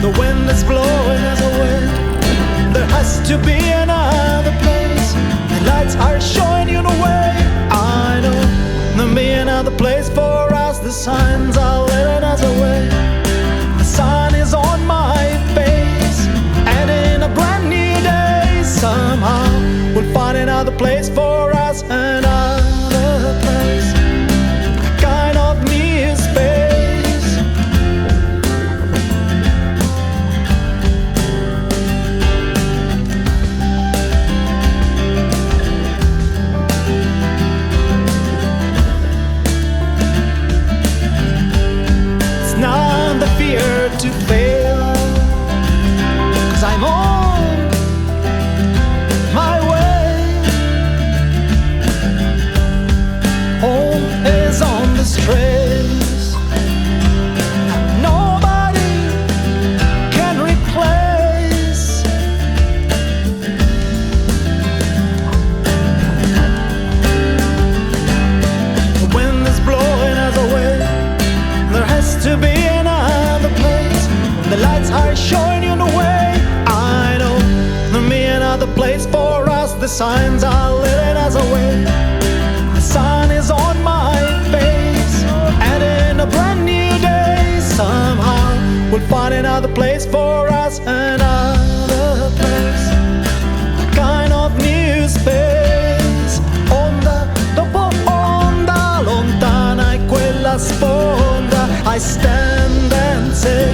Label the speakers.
Speaker 1: The wind is blowing us away. There has to be another place. The lights are showing you the way. I know there'll be another place for us. The signs are leading us away. The sun is on my face, and in a brand new day, somehow we'll find another place for us. Another place, a kind of new space. It's not the fear to fail, 'cause I'm on my way. Home is on the streets. Nobody can replace. The wind is blowing us away. There has to be another place. The lights are showing you the way. I know there'll be another place for us. The signs are leading us away. The sun is on my face, and in a brand new day, somehow we'll find another place for us. Another place, a kind of new space. Onda dopo onda, lontana è quella sponda. I stand and say